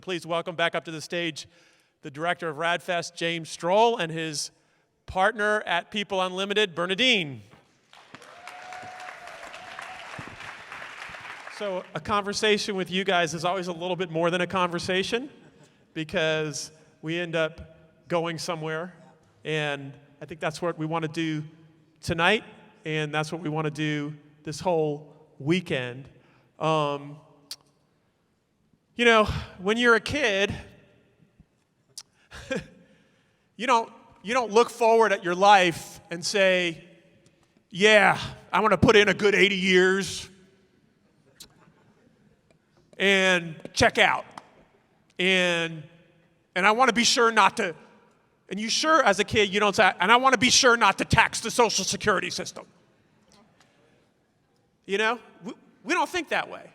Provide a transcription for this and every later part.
please welcome back up to the stage the director of RAADfest, James Strole, and his partner at People Unlimited, Bernadeane. So a conversation with you guys is always a little bit more than a conversation because we end up going somewhere, and I think that's what we want to do tonight, and that's what we want to do this whole weekend. You know, when you're a kid, you don't look forward at your life and say, yeah, I want to put in a good 80 years and check out. And I want to be sure not to, and you sure as a kid, you don't say, and I want to be sure not to tax the Social Security system. You know, we don't think that way.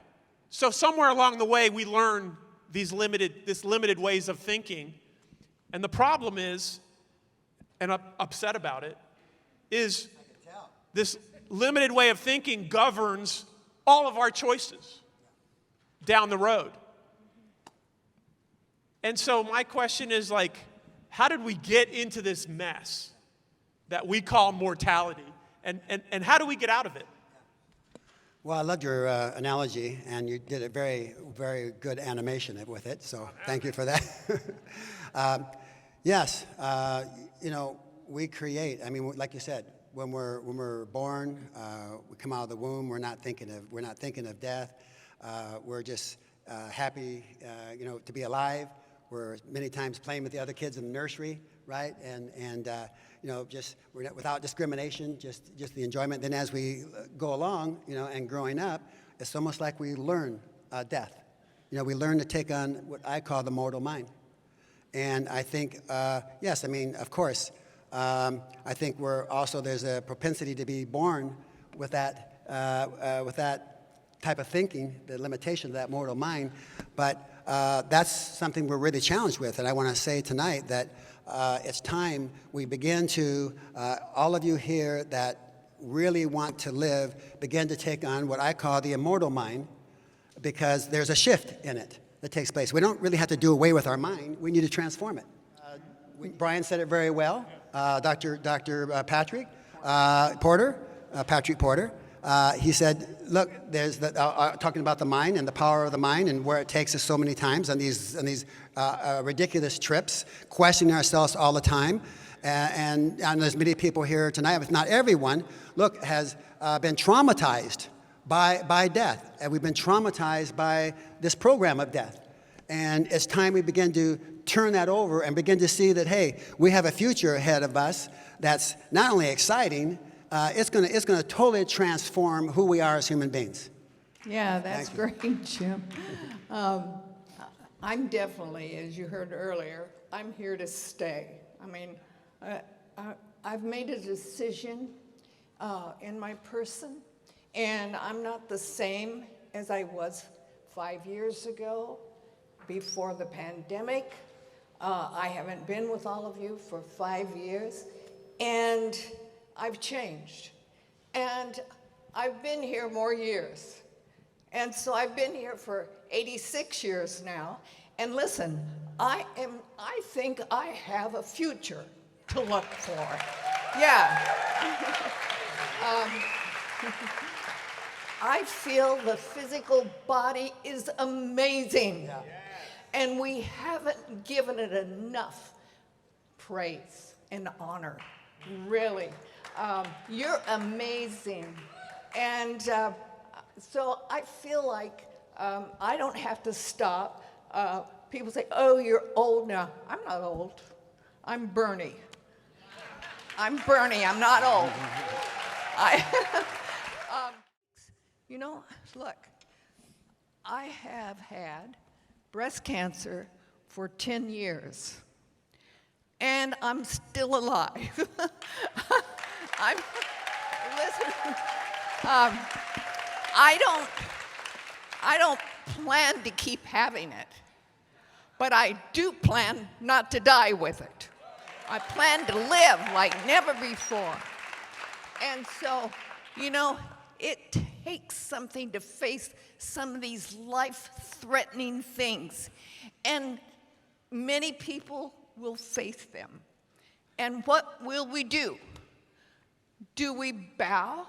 So somewhere along the way, we learn this limited ways of thinking. And the problem is, and I'm upset about it, is this limited way of thinking governs all of our choices down the road. And so my question is, like, how did we get into this mess that we call mortality? And how do we get out of it? Well, I loved your analogy, and you did a very, very good animation with it, so thank you for that. Yes, you know, we create, I mean, like you said, when we're born, we come out of the womb, we're not thinking of death. We're just happy, you know, to be alive. We're many times playing with the other kids in the nursery, right? And you know, we're not, without discrimination, just the enjoyment. Then as we go along, you know, and growing up, it's almost like we learn death. You know, we learn to take on what I call the mortal mind. And I think, yes, I mean, of course, I think there's a propensity to be born with that type of thinking, the limitation of that mortal mind. But that's something we're really challenged with. And I want to say tonight that it's time we begin to, all of you here that really want to live, begin to take on what I call the immortal mind, because there's a shift in it that takes place. We don't really have to do away with our mind. We need to transform it. Brian said it very well. Dr. Patrick Porter, he said, look, there's talking about the mind and the power of the mind and where it takes us so many times on these ridiculous trips, questioning ourselves all the time. And there's many people here tonight, if not everyone, look, has been traumatized by death. And we've been traumatized by this program of death. And it's time we begin to turn that over and begin to see that, hey, we have a future ahead of us that's not only exciting, it's going to totally transform who we are as human beings. Yeah, that's great, Jim. I'm definitely, as you heard earlier, I'm here to stay. I mean, I've made a decision in my person, and I'm not the same as I was 5 years ago, before the pandemic. I haven't been with all of you for 5 years, and I've changed. And I've been here more years. And so I've been here for 86 years now. And listen, I think I have a future to look for. Yeah. I feel the physical body is amazing. Yeah. And we haven't given it enough praise and honor, really. You're amazing. And so I feel like I don't have to stop. People say, oh, you're old now. I'm not old. I'm Bernie. I'm Bernie. I'm not old. You know, look, I have had breast cancer for 10 years, and I'm still alive. Listen, I don't plan to keep having it, but I do plan not to die with it. I plan to live like never before. And so, you know, takes something to face some of these life-threatening things. And many people will face them. And what will we do? Do we bow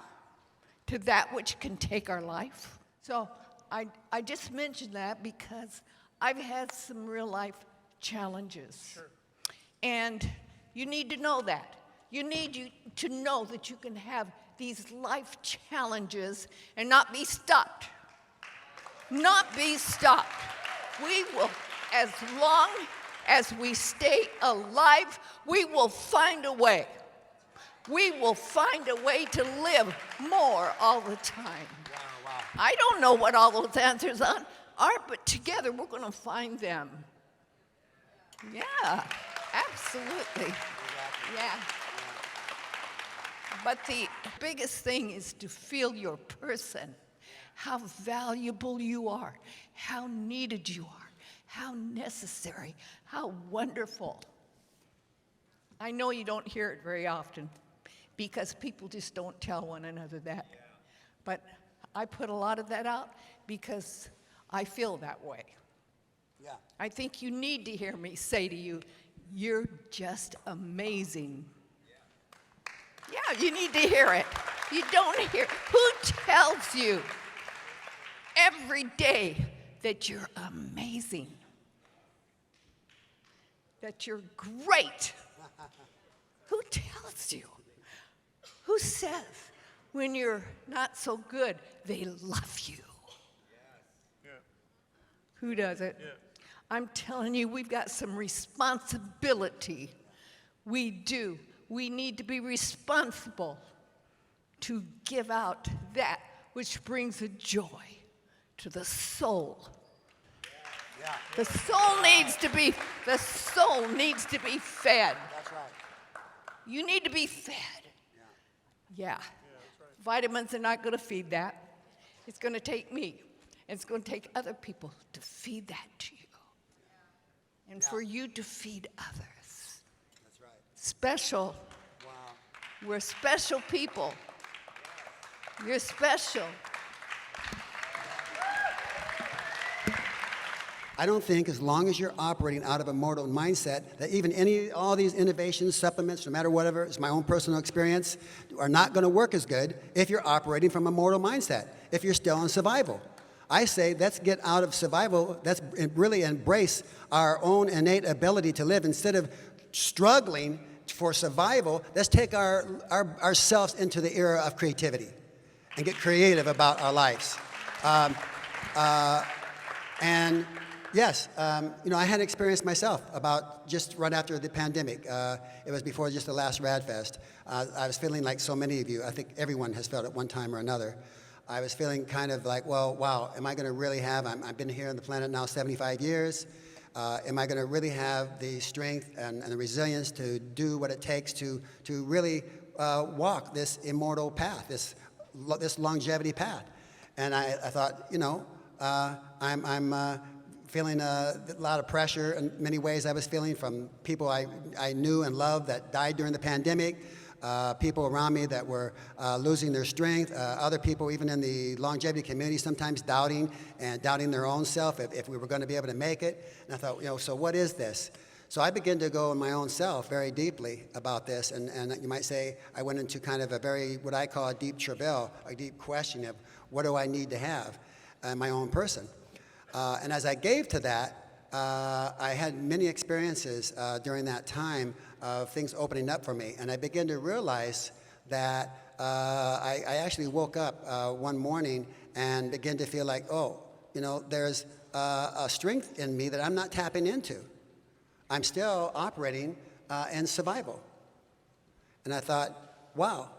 to that which can take our life? So I just mentioned that because I've had some real life challenges. Sure. And you need to know that. You need to know that you can have these life challenges and not be stopped. Not be stopped. We will, as long as we stay alive, we will find a way. We will find a way to live more all the time. Wow. I don't know what all those answers are, but together we're going to find them. Yeah, absolutely. Yeah. But the biggest thing is to feel your person, how valuable you are, how needed you are, how necessary, how wonderful. I know you don't hear it very often because people just don't tell one another that. Yeah. But I put a lot of that out because I feel that way. Yeah. I think you need to hear me say to you, you're just amazing. Yeah, you need to hear it. You don't hear. Who tells you every day that you're amazing? That you're great? Who tells you? Who says when you're not so good, they love you? Yeah. Who does it? Yeah. I'm telling you, we've got some responsibility. We do. We need to be responsible to give out that which brings a joy to the soul. Yeah. The soul needs to be fed. That's right. You need to be fed. Yeah. That's right. Vitamins are not going to feed that. It's going to take me. It's going to take other people to feed that to you. And for you to feed others. That's right. Special. Wow. We're special people. You're special. I don't think as long as you're operating out of a mortal mindset that even all these innovations, supplements, no matter whatever, it's my own personal experience, are not going to work as good if you're operating from a mortal mindset, if you're still in survival. I say let's get out of survival, let's really embrace our own innate ability to live. Instead of struggling for survival, let's take ourselves into the era of creativity and get creative about our lives. And yes, I had experience myself about just right after the pandemic. It was before just the last RAADfest. I was feeling like so many of you, I think everyone has felt at one time or another. I was feeling kind of like, well, wow, am I going to really have, I've been here on the planet now 75 years. Am I going to really have the strength and the resilience to do what it takes to really walk this immortal path, this longevity path? And I thought, I'm feeling a lot of pressure in many ways. I was feeling from people I knew and loved that died during the pandemic, people around me that were losing their strength, other people even in the longevity community sometimes doubting their own self if we were going to be able to make it. And I thought, so what is this? So I began to go in my own self very deeply about this, and you might say I went into kind of a very, what I call a deep travail, a deep question of what do I need to have in my own person. And as I gave to that, I had many experiences during that time of things opening up for me. And I began to realize that I actually woke up one morning and began to feel like, there's a strength in me that I'm not tapping into. I'm still operating in survival. And I thought, wow.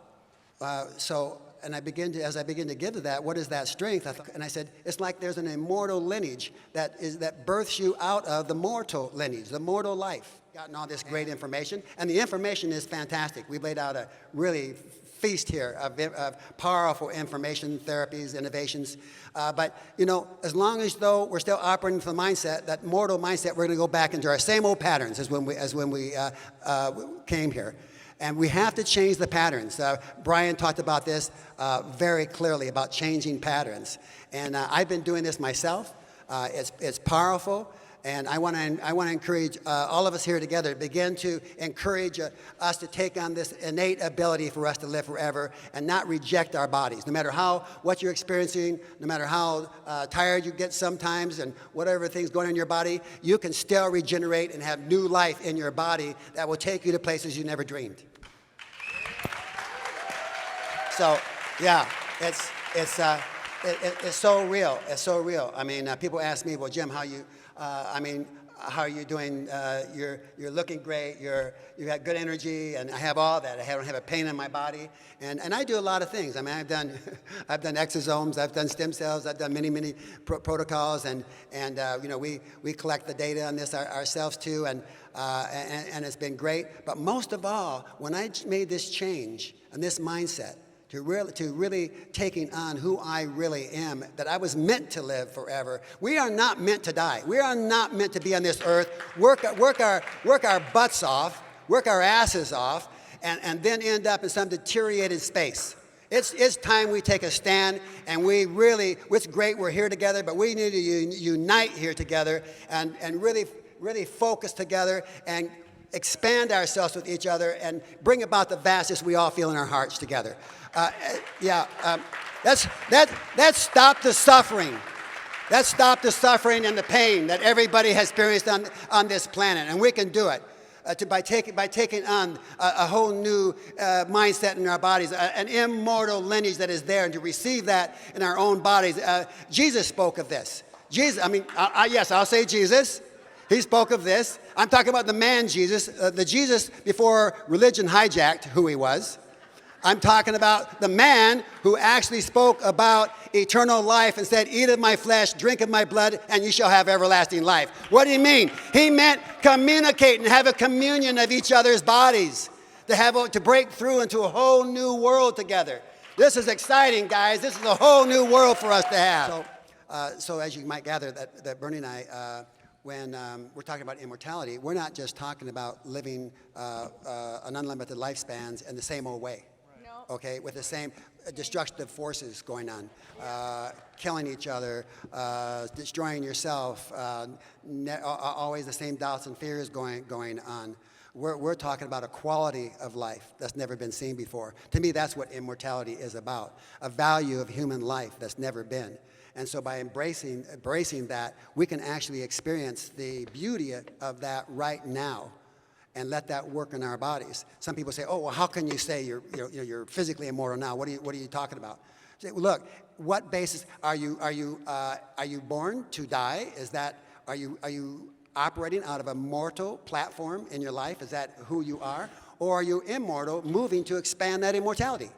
And as I begin to give to that, what is that strength? And I said, it's like there's an immortal lineage that births you out of the mortal lineage, the mortal life. Gotten all this great information, and the information is fantastic. We've laid out a really feast here of powerful information, therapies, innovations. But as long as though we're still operating from the mindset, that mortal mindset, we're going to go back into our same old patterns as when we came here. And we have to change the patterns. Brian talked about this very clearly, about changing patterns. And I've been doing this myself. It's powerful. And I want to encourage all of us here together to begin to encourage us to take on this innate ability for us to live forever and not reject our bodies. No matter what you're experiencing, no matter how tired you get sometimes and whatever things going on in your body, you can still regenerate and have new life in your body that will take you to places you never dreamed. So, yeah, it's so real. It's so real. I mean, people ask me, well, Jim, how are you doing? You're looking great. You have good energy, and I have all that. I don't have a pain in my body, and I do a lot of things. I mean, I've done exosomes, I've done stem cells, I've done many protocols, and we collect the data on this ourselves too, and it's been great. But most of all, when I made this change and this mindset, to really taking on who I really am, that I was meant to live forever. We are not meant to die. We are not meant to be on this earth, work our butts off, work our asses off, and then end up in some deteriorated space. It's time we take a stand, and it's great we're here together, but we need to unite here together and really focus together and expand ourselves with each other and bring about the vastness we all feel in our hearts together. Let's stop the suffering. Let's stop the suffering and the pain that everybody has experienced on this planet, and we can do it by taking on a whole new mindset in our bodies, an immortal lineage that is there, and to receive that in our own bodies. Jesus spoke of this. Yes, I'll say Jesus. He spoke of this. I'm talking about the man Jesus, the Jesus before religion hijacked who he was. I'm talking about the man who actually spoke about eternal life and said, eat of my flesh, drink of my blood, and you shall have everlasting life. What do you mean? He meant communicate and have a communion of each other's bodies, to break through into a whole new world together. This is exciting, guys. This is a whole new world for us to have. So as you might gather, that Bernie and I, when we're talking about immortality, we're not just talking about living an unlimited lifespans in the same old way. Okay, with the same destructive forces going on, killing each other, destroying yourself, always the same doubts and fears going on. We're talking about a quality of life that's never been seen before. To me, that's what immortality is about, a value of human life that's never been. And so by embracing that, we can actually experience the beauty of that right now and let that work in our bodies. Some people say, oh, well, how can you say you're physically immortal now? What are you talking about? Say, well, look, what basis are you born to die? Are you operating out of a mortal platform in your life? Is that who you are? Or are you immortal, moving to expand that immortality?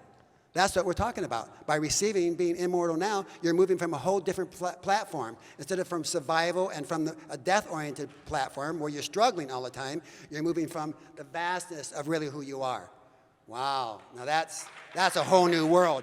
That's what we're talking about. By being immortal now, you're moving from a whole different platform. Instead of from survival and from a death-oriented platform where you're struggling all the time, you're moving from the vastness of really who you are. Wow, now that's a whole new world.